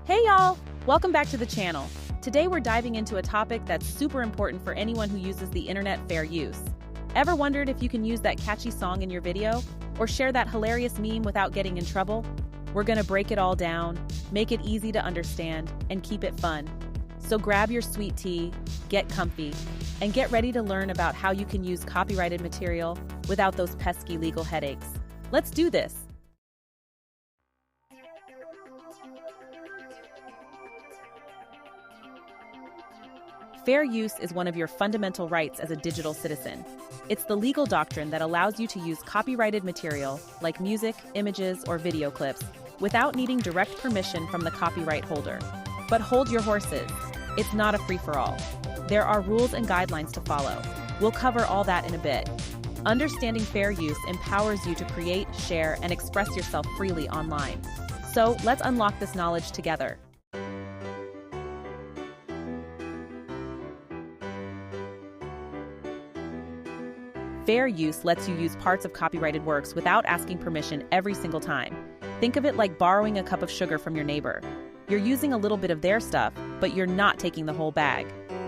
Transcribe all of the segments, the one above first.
Hey y'all! Welcome back to the channel. Today we're diving into a topic that's super important for anyone who uses the internet. Fair use. Ever wondered if you can use that catchy song in your video? Or share that hilarious meme without getting in trouble? We're gonna break it all down, make it easy to understand, and keep it fun. So grab your sweet tea, get comfy, and get ready to learn about how you can use copyrighted material without those pesky legal headaches. Let's do this! Fair use is one of your fundamental rights as a digital citizen. It's the legal doctrine that allows you to use copyrighted material, like music, images, or video clips, without needing direct permission from the copyright holder. But hold your horses. It's not a free-for-all. There are rules and guidelines to follow. We'll cover all that in a bit. Understanding fair use empowers you to create, share, and express yourself freely online. So let's unlock this knowledge together. Fair use lets you use parts of copyrighted works without asking permission every single time. Think of it like borrowing a cup of sugar from your neighbor. You're using a little bit of their stuff, but you're not taking the whole bag.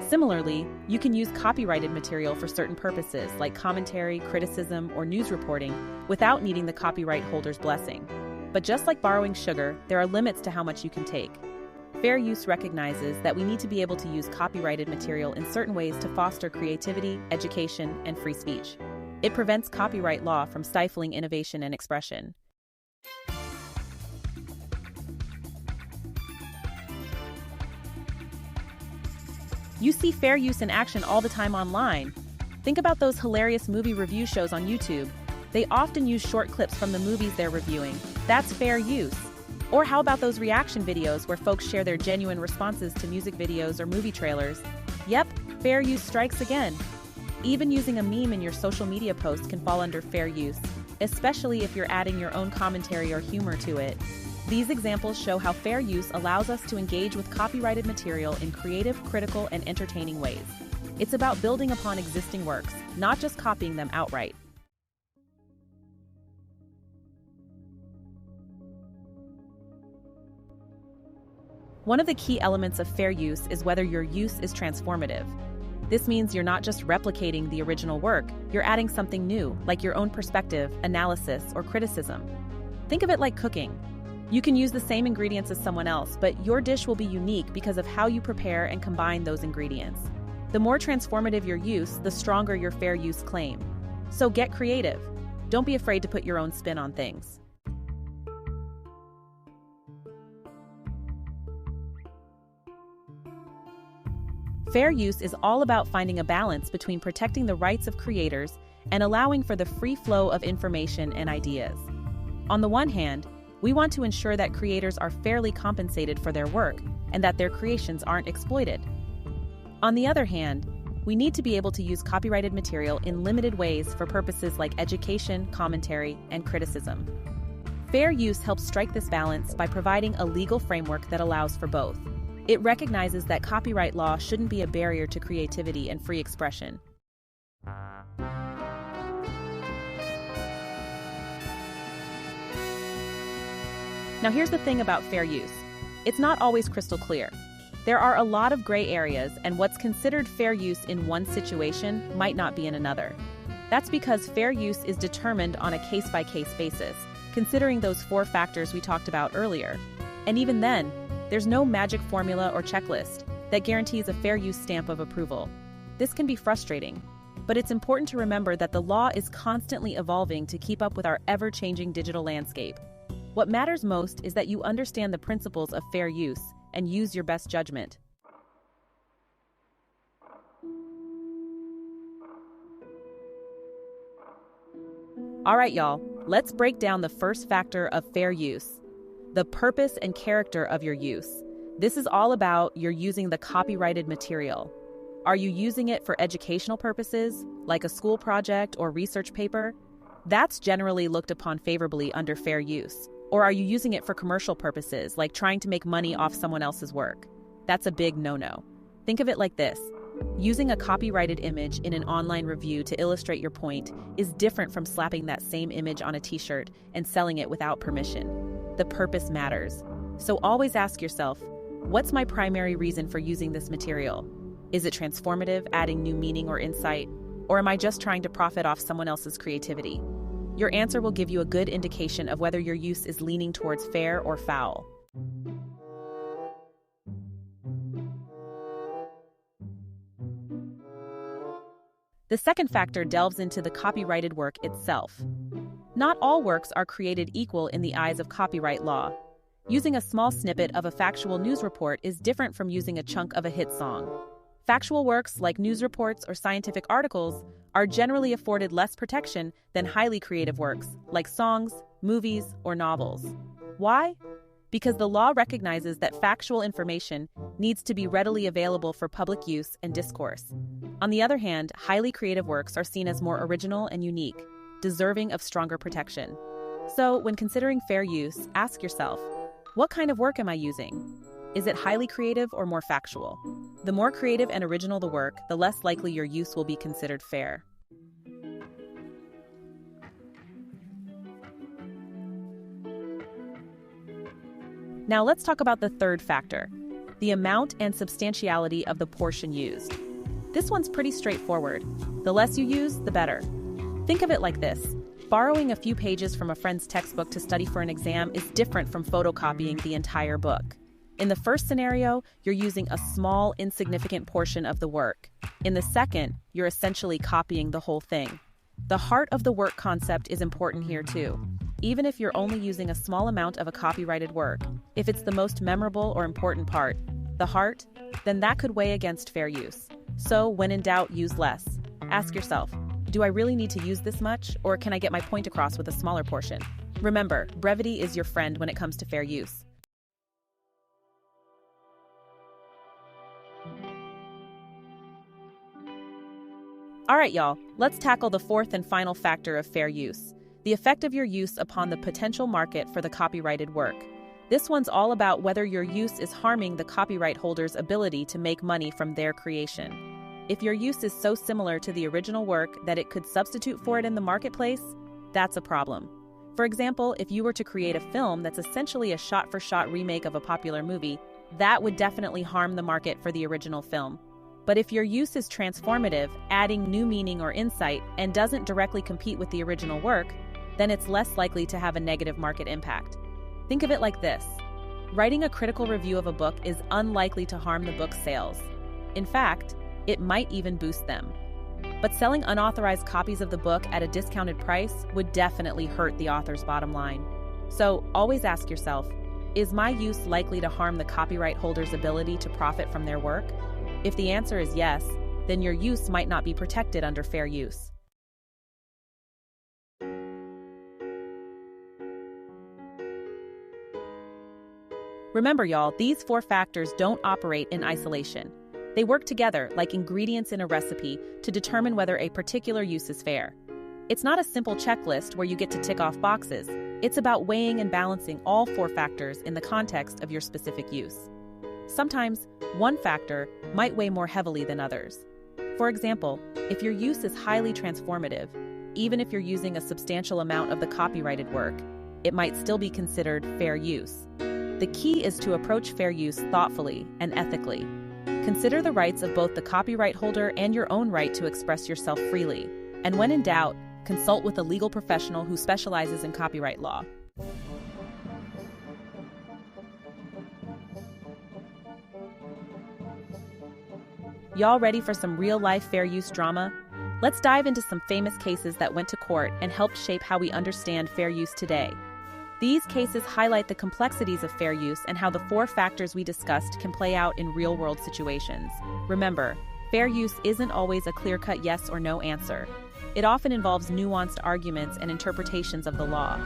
Similarly, you can use copyrighted material for certain purposes, like commentary, criticism, or news reporting, without needing the copyright holder's blessing. But just like borrowing sugar, there are limits to how much you can take. Fair use recognizes that we need to be able to use copyrighted material in certain ways to foster creativity, education, and free speech. It prevents copyright law from stifling innovation and expression. You see fair use in action all the time online. Think about those hilarious movie review shows on YouTube. They often use short clips from the movies they're reviewing. That's fair use. Or how about those reaction videos where folks share their genuine responses to music videos or movie trailers? Yep, fair use strikes again. Even using a meme in your social media post can fall under fair use, especially if you're adding your own commentary or humor to it. These examples show how fair use allows us to engage with copyrighted material in creative, critical, and entertaining ways. It's about building upon existing works, not just copying them outright. One of the key elements of fair use is whether your use is transformative. This means you're not just replicating the original work, you're adding something new, like your own perspective, analysis, or criticism. Think of it like cooking. You can use the same ingredients as someone else, but your dish will be unique because of how you prepare and combine those ingredients. The more transformative your use, the stronger your fair use claim. So get creative. Don't be afraid to put your own spin on things. Fair use is all about finding a balance between protecting the rights of creators and allowing for the free flow of information and ideas. On the one hand, we want to ensure that creators are fairly compensated for their work and that their creations aren't exploited. On the other hand, we need to be able to use copyrighted material in limited ways for purposes like education, commentary, and criticism. Fair use helps strike this balance by providing a legal framework that allows for both. It recognizes that copyright law shouldn't be a barrier to creativity and free expression. Now here's the thing about fair use. It's not always crystal clear. There are a lot of gray areas, and what's considered fair use in one situation might not be in another. That's because fair use is determined on a case-by-case basis, considering those 4 factors we talked about earlier. And even then, there's no magic formula or checklist that guarantees a fair use stamp of approval. This can be frustrating, but it's important to remember that the law is constantly evolving to keep up with our ever-changing digital landscape. What matters most is that you understand the principles of fair use and use your best judgment. All right, y'all, let's break down the first factor of fair use: the purpose and character of your use. This is all about you're using the copyrighted material. Are you using it for educational purposes, like a school project or research paper? That's generally looked upon favorably under fair use. Or are you using it for commercial purposes, like trying to make money off someone else's work? That's a big no-no. Think of it like this. Using a copyrighted image in an online review to illustrate your point is different from slapping that same image on a t-shirt and selling it without permission. The purpose matters. So always ask yourself, what's my primary reason for using this material? Is it transformative, adding new meaning or insight? Or am I just trying to profit off someone else's creativity? Your answer will give you a good indication of whether your use is leaning towards fair or foul. The second factor delves into the copyrighted work itself. Not all works are created equal in the eyes of copyright law. Using a small snippet of a factual news report is different from using a chunk of a hit song. Factual works, like news reports or scientific articles, are generally afforded less protection than highly creative works, like songs, movies, or novels. Why? Because the law recognizes that factual information needs to be readily available for public use and discourse. On the other hand, highly creative works are seen as more original and unique, deserving of stronger protection. So, when considering fair use, ask yourself, what kind of work am I using? Is it highly creative or more factual? The more creative and original the work, the less likely your use will be considered fair. Now let's talk about the third factor, the amount and substantiality of the portion used. This one's pretty straightforward. The less you use, the better. Think of it like this. Borrowing a few pages from a friend's textbook to study for an exam is different from photocopying the entire book. In the first scenario, you're using a small, insignificant portion of the work. In the second, you're essentially copying the whole thing. The heart of the work concept is important here too. Even if you're only using a small amount of a copyrighted work, if it's the most memorable or important part, the heart, then that could weigh against fair use. So, when in doubt, use less. Ask yourself, do I really need to use this much, or can I get my point across with a smaller portion? Remember, brevity is your friend when it comes to fair use. All right, y'all, let's tackle the fourth and final factor of fair use, the effect of your use upon the potential market for the copyrighted work. This one's all about whether your use is harming the copyright holder's ability to make money from their creation. If your use is so similar to the original work that it could substitute for it in the marketplace, that's a problem. For example, if you were to create a film that's essentially a shot-for-shot remake of a popular movie, that would definitely harm the market for the original film. But if your use is transformative, adding new meaning or insight, and doesn't directly compete with the original work, then it's less likely to have a negative market impact. Think of it like this. Writing a critical review of a book is unlikely to harm the book's sales. In fact, it might even boost them. But selling unauthorized copies of the book at a discounted price would definitely hurt the author's bottom line. So always ask yourself, is my use likely to harm the copyright holder's ability to profit from their work? If the answer is yes, then your use might not be protected under fair use. Remember, y'all, these four factors don't operate in isolation. They work together like ingredients in a recipe to determine whether a particular use is fair. It's not a simple checklist where you get to tick off boxes. It's about weighing and balancing all four factors in the context of your specific use. Sometimes, one factor might weigh more heavily than others. For example, if your use is highly transformative, even if you're using a substantial amount of the copyrighted work, it might still be considered fair use. The key is to approach fair use thoughtfully and ethically. Consider the rights of both the copyright holder and your own right to express yourself freely. And when in doubt, consult with a legal professional who specializes in copyright law. Y'all ready for some real-life fair use drama? Let's dive into some famous cases that went to court and helped shape how we understand fair use today. These cases highlight the complexities of fair use and how the four factors we discussed can play out in real-world situations. Remember, fair use isn't always a clear-cut yes or no answer. It often involves nuanced arguments and interpretations of the law.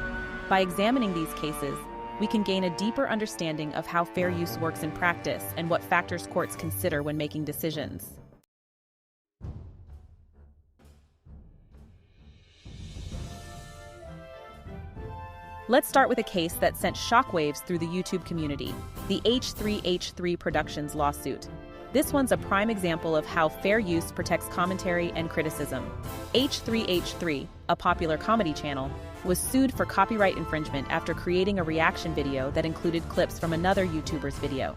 By examining these cases, we can gain a deeper understanding of how fair use works in practice and what factors courts consider when making decisions. Let's start with a case that sent shockwaves through the YouTube community, the H3H3 Productions lawsuit. This one's a prime example of how fair use protects commentary and criticism. H3H3, a popular comedy channel, was sued for copyright infringement after creating a reaction video that included clips from another YouTuber's video.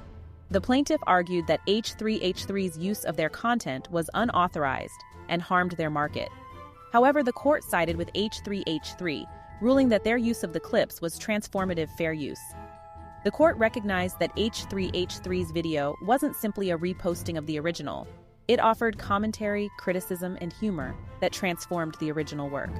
The plaintiff argued that H3H3's use of their content was unauthorized and harmed their market. However, the court sided with H3H3, ruling that their use of the clips was transformative fair use. The court recognized that H3H3's video wasn't simply a reposting of the original. It offered commentary, criticism, and humor that transformed the original work.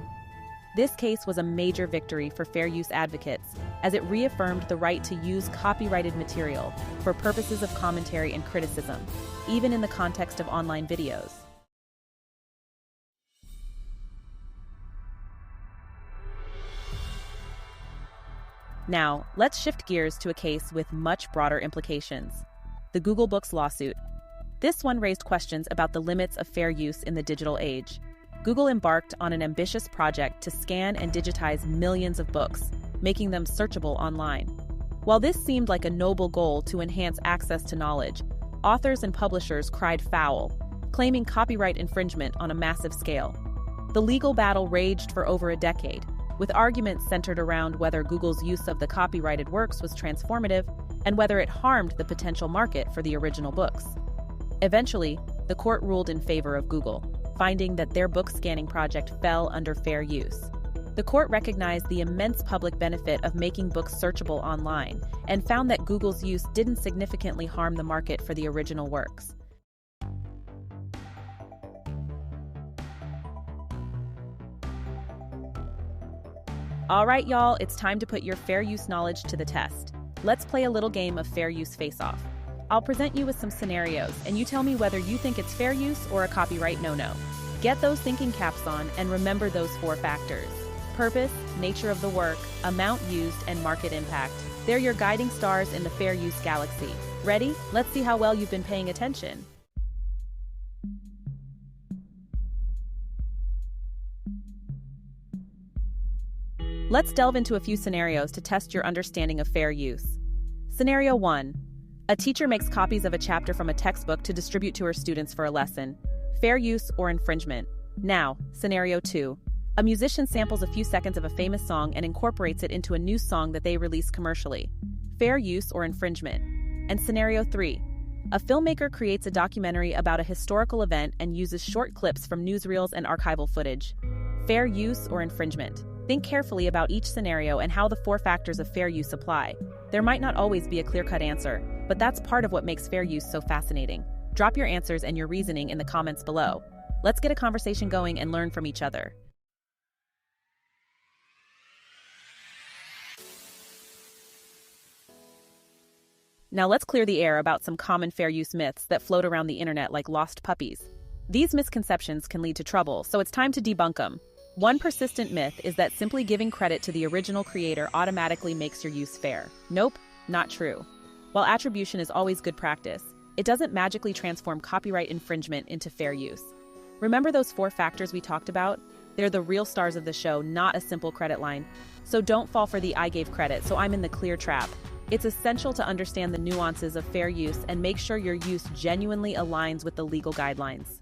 This case was a major victory for fair use advocates, as it reaffirmed the right to use copyrighted material for purposes of commentary and criticism, even in the context of online videos. Now, let's shift gears to a case with much broader implications: the Google Books lawsuit. This one raised questions about the limits of fair use in the digital age. Google embarked on an ambitious project to scan and digitize millions of books, making them searchable online. While this seemed like a noble goal to enhance access to knowledge, authors and publishers cried foul, claiming copyright infringement on a massive scale. The legal battle raged for over a decade, with arguments centered around whether Google's use of the copyrighted works was transformative and whether it harmed the potential market for the original books. Eventually, the court ruled in favor of Google, finding that their book scanning project fell under fair use. The court recognized the immense public benefit of making books searchable online and found that Google's use didn't significantly harm the market for the original works. All right, y'all, it's time to put your fair use knowledge to the test. Let's play a little game of fair use face-off. I'll present you with some scenarios, and you tell me whether you think it's fair use or a copyright no-no. Get those thinking caps on and remember those 4 factors: purpose, nature of the work, amount used, and market impact. They're your guiding stars in the fair use galaxy. Ready? Let's see how well you've been paying attention. Let's delve into a few scenarios to test your understanding of fair use. Scenario 1. A teacher makes copies of a chapter from a textbook to distribute to her students for a lesson. Fair use or infringement? Now, Scenario 2. A musician samples a few seconds of a famous song and incorporates it into a new song that they release commercially. Fair use or infringement? And Scenario 3. A filmmaker creates a documentary about a historical event and uses short clips from newsreels and archival footage. Fair use or infringement? Think carefully about each scenario and how the 4 factors of fair use apply. There might not always be a clear-cut answer, but that's part of what makes fair use so fascinating. Drop your answers and your reasoning in the comments below. Let's get a conversation going and learn from each other. Now let's clear the air about some common fair use myths that float around the internet like lost puppies. These misconceptions can lead to trouble, so it's time to debunk them. One persistent myth is that simply giving credit to the original creator automatically makes your use fair. Nope, not true. While attribution is always good practice, it doesn't magically transform copyright infringement into fair use. Remember those 4 factors we talked about? They're the real stars of the show, not a simple credit line. So don't fall for the "I gave credit, so I'm in the clear" trap. It's essential to understand the nuances of fair use and make sure your use genuinely aligns with the legal guidelines.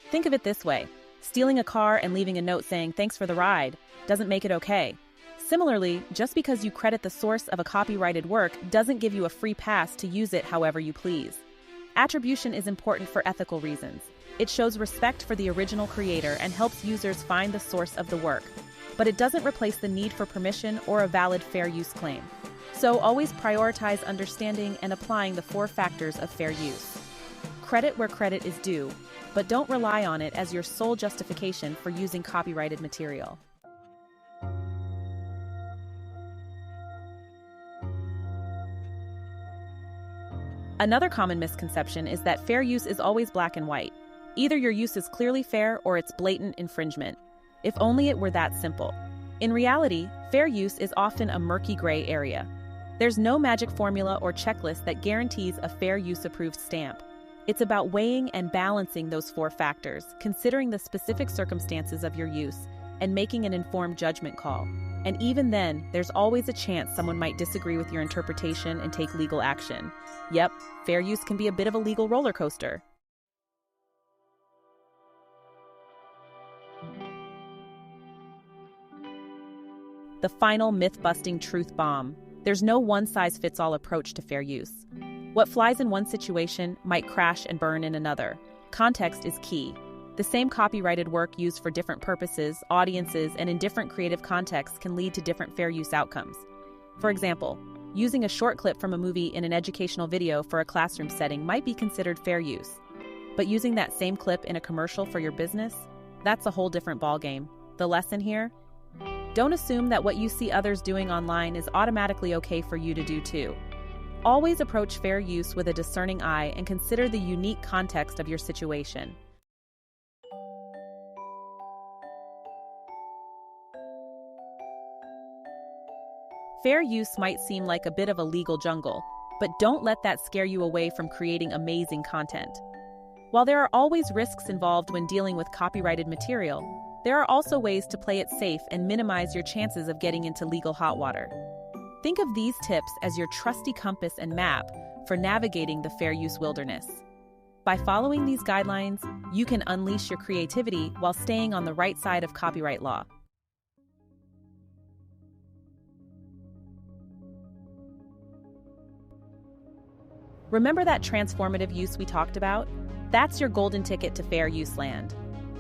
Think of it this way: stealing a car and leaving a note saying "thanks for the ride" doesn't make it okay. Similarly, just because you credit the source of a copyrighted work doesn't give you a free pass to use it however you please. Attribution is important for ethical reasons. It shows respect for the original creator and helps users find the source of the work. But it doesn't replace the need for permission or a valid fair use claim. So always prioritize understanding and applying the 4 factors of fair use. Credit where credit is due, but don't rely on it as your sole justification for using copyrighted material. Another common misconception is that fair use is always black and white. Either your use is clearly fair or it's blatant infringement. If only it were that simple. In reality, fair use is often a murky gray area. There's no magic formula or checklist that guarantees a fair use approved stamp. It's about weighing and balancing those 4 factors, considering the specific circumstances of your use, and making an informed judgment call. And even then, there's always a chance someone might disagree with your interpretation and take legal action. Yep, fair use can be a bit of a legal roller coaster. the final myth-busting truth bomb. There's no one-size-fits-all approach to fair use. What flies in one situation might crash and burn in another. Context is key. The same copyrighted work used for different purposes, audiences, and in different creative contexts can lead to different fair use outcomes. For example, using a short clip from a movie in an educational video for a classroom setting might be considered fair use. But using that same clip in a commercial for your business? That's a whole different ballgame. The lesson here? Don't assume that what you see others doing online is automatically okay for you to do too. Always approach fair use with a discerning eye and consider the unique context of your situation. Fair use might seem like a bit of a legal jungle, but don't let that scare you away from creating amazing content. While there are always risks involved when dealing with copyrighted material, there are also ways to play it safe and minimize your chances of getting into legal hot water. Think of these tips as your trusty compass and map for navigating the fair use wilderness. By following these guidelines, you can unleash your creativity while staying on the right side of copyright law. Remember that transformative use we talked about? That's your golden ticket to fair use land.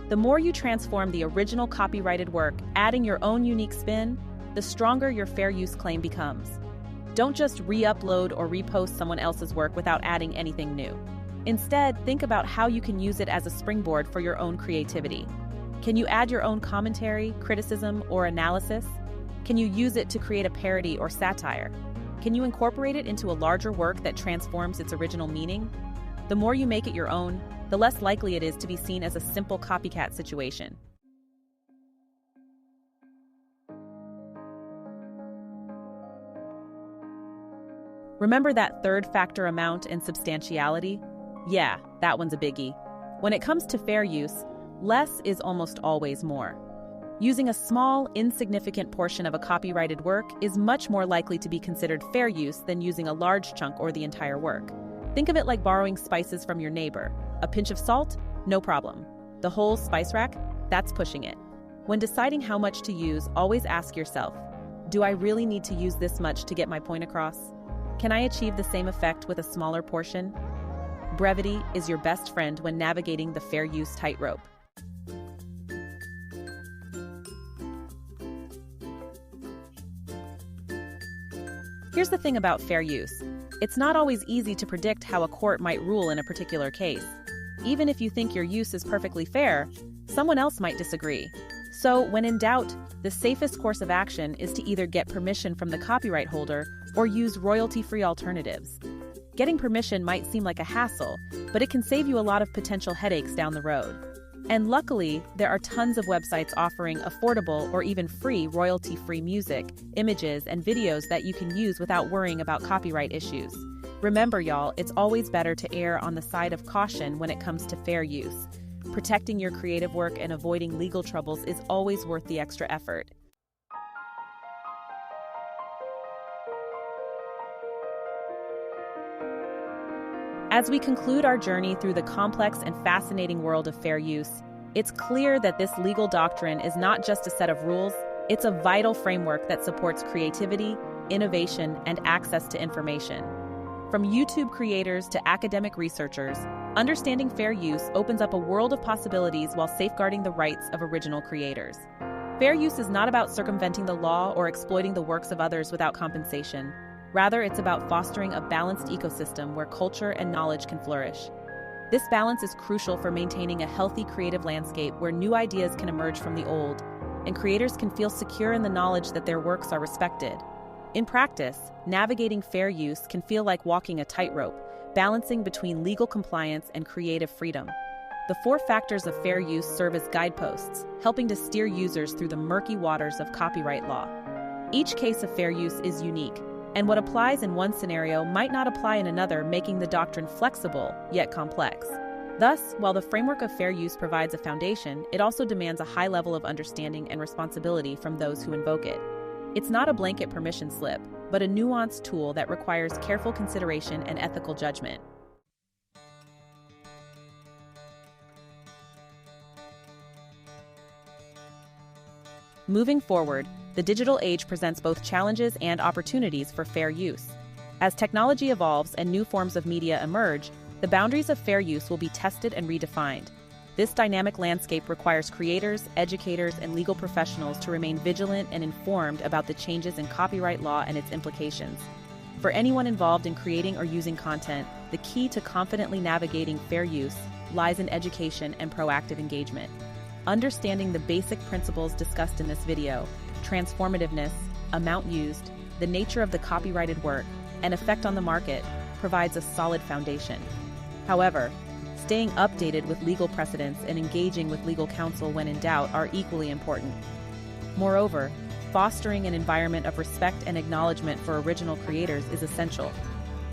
The more you transform the original copyrighted work, adding your own unique spin, the stronger your fair use claim becomes. Don't just re-upload or repost someone else's work without adding anything new. Instead, think about how you can use it as a springboard for your own creativity. Can you add your own commentary, criticism, or analysis? Can you use it to create a parody or satire? Can you incorporate it into a larger work that transforms its original meaning? The more you make it your own, the less likely it is to be seen as a simple copycat situation. Remember that third factor, amount and substantiality? Yeah, that one's a biggie. When it comes to fair use, less is almost always more. Using a small, insignificant portion of a copyrighted work is much more likely to be considered fair use than using a large chunk or the entire work. Think of it like borrowing spices from your neighbor. A pinch of salt? No problem. The whole spice rack? That's pushing it. When deciding how much to use, always ask yourself, do I really need to use this much to get my point across? Can I achieve the same effect with a smaller portion? Brevity is your best friend when navigating the fair use tightrope. Here's the thing about fair use. It's not always easy to predict how a court might rule in a particular case. Even if you think your use is perfectly fair, someone else might disagree. So, when in doubt, the safest course of action is to either get permission from the copyright holder or use royalty-free alternatives. Getting permission might seem like a hassle, but it can save you a lot of potential headaches down the road. And luckily, there are tons of websites offering affordable or even free royalty-free music, images, and videos that you can use without worrying about copyright issues. Remember, y'all, it's always better to err on the side of caution when it comes to fair use. Protecting your creative work and avoiding legal troubles is always worth the extra effort. As we conclude our journey through the complex and fascinating world of fair use, it's clear that this legal doctrine is not just a set of rules, it's a vital framework that supports creativity, innovation, and access to information. From YouTube creators to academic researchers, understanding fair use opens up a world of possibilities while safeguarding the rights of original creators. Fair use is not about circumventing the law or exploiting the works of others without compensation. Rather, it's about fostering a balanced ecosystem where culture and knowledge can flourish. This balance is crucial for maintaining a healthy creative landscape where new ideas can emerge from the old, and creators can feel secure in the knowledge that their works are respected. In practice, navigating fair use can feel like walking a tightrope, balancing between legal compliance and creative freedom. The 4 factors of fair use serve as guideposts, helping to steer users through the murky waters of copyright law. Each case of fair use is unique, and what applies in one scenario might not apply in another, making the doctrine flexible, yet complex. Thus, while the framework of fair use provides a foundation, it also demands a high level of understanding and responsibility from those who invoke it. It's not a blanket permission slip, but a nuanced tool that requires careful consideration and ethical judgment. Moving forward, The digital age presents both challenges and opportunities for fair use. As technology evolves and new forms of media emerge, the boundaries of fair use will be tested and redefined. This dynamic landscape requires creators, educators, and legal professionals to remain vigilant and informed about the changes in copyright law and its implications. For anyone involved in creating or using content, the key to confidently navigating fair use lies in education and proactive engagement. Understanding the basic principles discussed in this video, transformativeness, amount used, the nature of the copyrighted work, and effect on the market, provides a solid foundation. However, staying updated with legal precedents and engaging with legal counsel when in doubt are equally important. Moreover, fostering an environment of respect and acknowledgement for original creators is essential.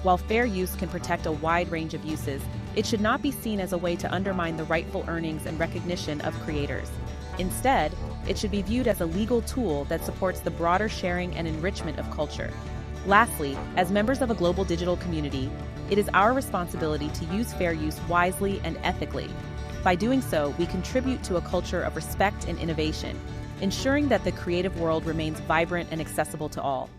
While fair use can protect a wide range of uses, it should not be seen as a way to undermine the rightful earnings and recognition of creators. Instead, it should be viewed as a legal tool that supports the broader sharing and enrichment of culture. Lastly, as members of a global digital community, it is our responsibility to use fair use wisely and ethically. By doing so, we contribute to a culture of respect and innovation, ensuring that the creative world remains vibrant and accessible to all.